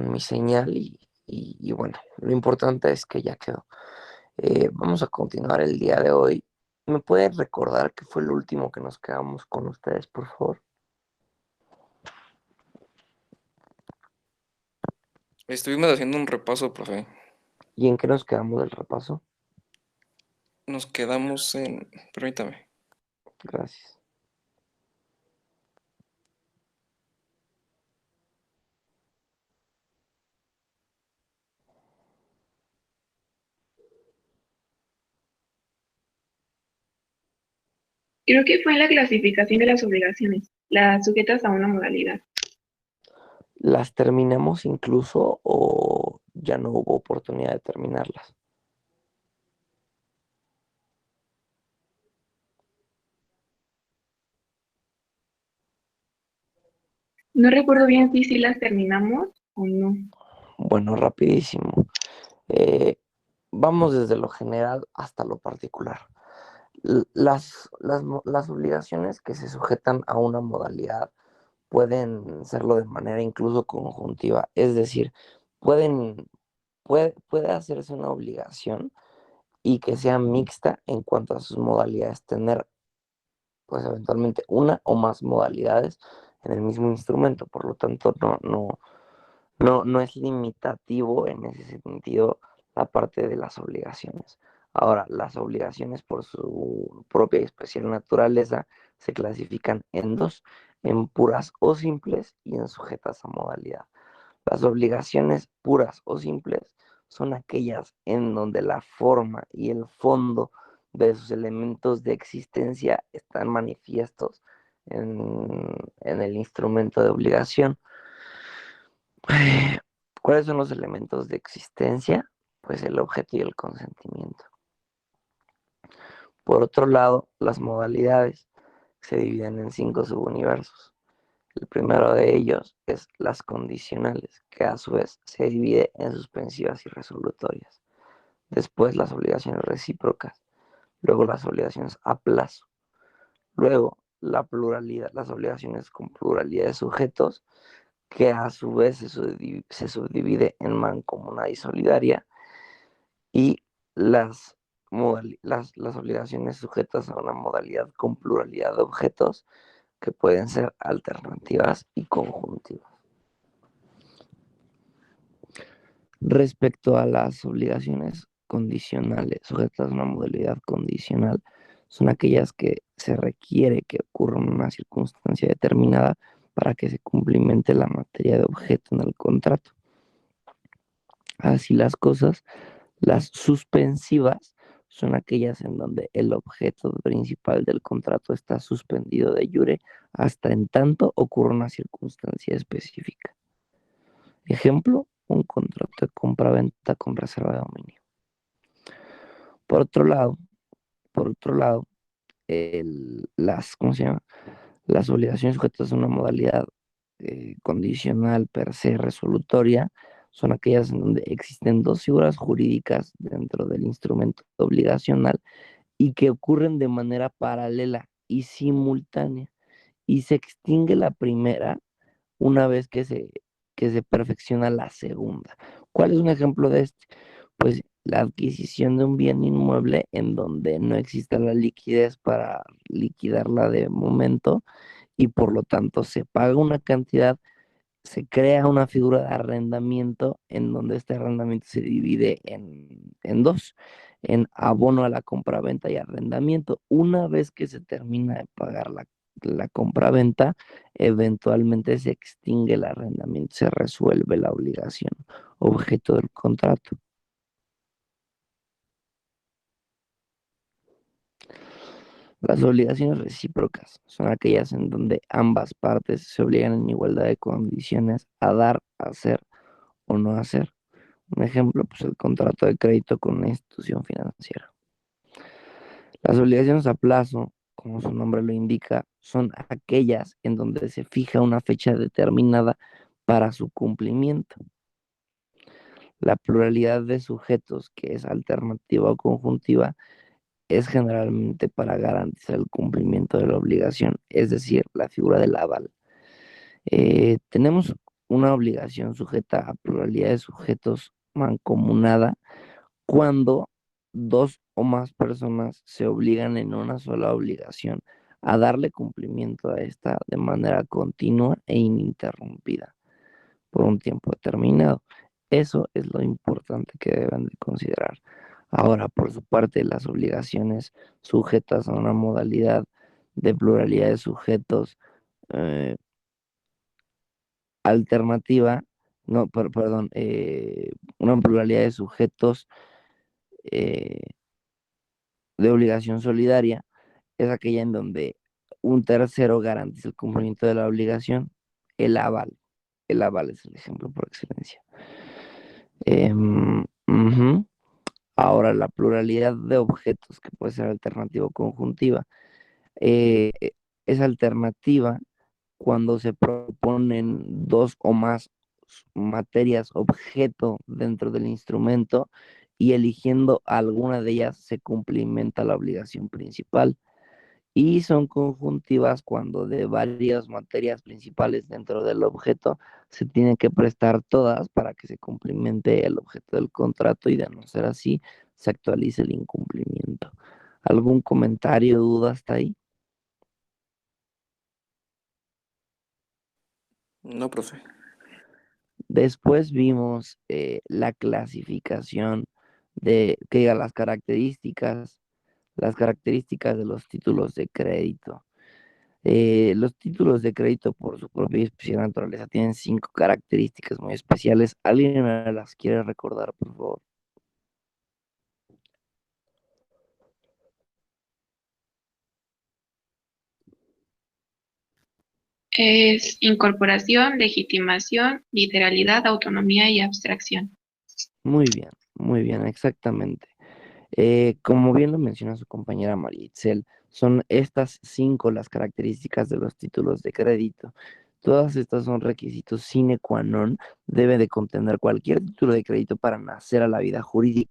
mi señal y bueno, lo importante es que ya quedó. Vamos a continuar el día de hoy. ¿Me pueden recordar qué fue el último que nos quedamos con ustedes, por favor? Estuvimos haciendo un repaso, profe. ¿Y en qué nos quedamos del repaso? Nos quedamos en... Permítame. Gracias. Creo que fue en la clasificación de las obligaciones, las sujetas a una modalidad. ¿Las terminamos incluso o ya no hubo oportunidad de terminarlas? No recuerdo bien si las terminamos o no. Bueno, rapidísimo. Eh, Vamos desde lo general hasta lo particular. Las obligaciones que se sujetan a una modalidad pueden serlo de manera incluso conjuntiva, es decir, pueden, puede hacerse una obligación y que sea mixta en cuanto a sus modalidades, tener pues eventualmente una o más modalidades en el mismo instrumento, por lo tanto no es limitativo en ese sentido la parte de las obligaciones. Ahora, las obligaciones por su propia y especial naturaleza se clasifican en dos, en puras o simples y en sujetas a modalidad. Las obligaciones puras o simples son aquellas en donde la forma y el fondo de sus elementos de existencia están manifiestos en el instrumento de obligación. ¿Cuáles son los elementos de existencia? Pues el objeto y el consentimiento. Por otro lado, las modalidades se dividen en 5 subuniversos. El primero de ellos es las condicionales, que a su vez se divide en suspensivas y resolutorias. Después las obligaciones recíprocas, luego las obligaciones a plazo, luego la pluralidad, las obligaciones con pluralidad de sujetos, que a su vez se subdivide en mancomunada y solidaria, y las obligaciones sujetas a una modalidad con pluralidad de objetos que pueden ser alternativas y conjuntivas. Respecto a las obligaciones condicionales sujetas a una modalidad condicional, son aquellas que se requiere que ocurra en una circunstancia determinada para que se cumplimente la materia de objeto en el contrato. Así las cosas, las suspensivas son aquellas en donde el objeto principal del contrato está suspendido de jure hasta en tanto ocurra una circunstancia específica. Ejemplo, un contrato de compra-venta con reserva de dominio. Por otro lado, por otro lado, ¿cómo se llama? Las obligaciones sujetas a una modalidad condicional per se resolutoria son aquellas en donde existen dos figuras jurídicas dentro del instrumento obligacional y que ocurren de manera paralela y simultánea y se extingue la primera una vez que se perfecciona la segunda. ¿Cuál es un ejemplo de este? Pues la adquisición de un bien inmueble en donde no exista la liquidez para liquidarla de momento y por lo tanto se paga una cantidad, se crea una figura de arrendamiento en donde este arrendamiento se divide en dos, en abono a la compraventa y arrendamiento. Una vez que se termina de pagar la compraventa, eventualmente se extingue el arrendamiento, se resuelve la obligación, objeto del contrato. Las obligaciones recíprocas son aquellas en donde ambas partes se obligan en igualdad de condiciones a dar, hacer o no hacer. Un ejemplo, pues el contrato de crédito con una institución financiera. Las obligaciones a plazo, como su nombre lo indica, son aquellas en donde se fija una fecha determinada para su cumplimiento. La pluralidad de sujetos, que es alternativa o conjuntiva, es generalmente para garantizar el cumplimiento de la obligación, es decir, la figura del aval. Tenemos una obligación sujeta a pluralidad de sujetos mancomunada cuando dos o más personas se obligan en una sola obligación a darle cumplimiento a esta de manera continua e ininterrumpida por un tiempo determinado. Eso es lo importante que deben de considerar. Ahora, por su parte, las obligaciones sujetas a una modalidad de pluralidad de sujetos eh, alternativa, no, perdón, una pluralidad de sujetos eh, de obligación solidaria es aquella en donde un tercero garantiza el cumplimiento de la obligación, el aval. El aval es el ejemplo por excelencia. Ujú. Ahora, la pluralidad de objetos, que puede ser alternativa o conjuntiva, eh, es alternativa cuando se proponen dos o más materias objeto dentro del instrumento y eligiendo alguna de ellas se cumplimenta la obligación principal. Y son conjuntivas cuando de varias materias principales dentro del objeto se tienen que prestar todas para que se cumplimente el objeto del contrato y de no ser así, se actualice el incumplimiento. ¿Algún comentario, duda hasta ahí? No, profe. Después vimos la clasificación que diga las características de los títulos de crédito. Los títulos de crédito por su propia y especial naturaleza tienen 5 características muy especiales. ¿Alguien me las quiere recordar, por favor? Es incorporación, legitimación, literalidad, autonomía y abstracción. Muy bien, exactamente. Como bien lo menciona su compañera María Itzel, son estas 5 las características de los títulos de crédito. Todas estas son requisitos sine qua non, debe de contener cualquier título de crédito para nacer a la vida jurídica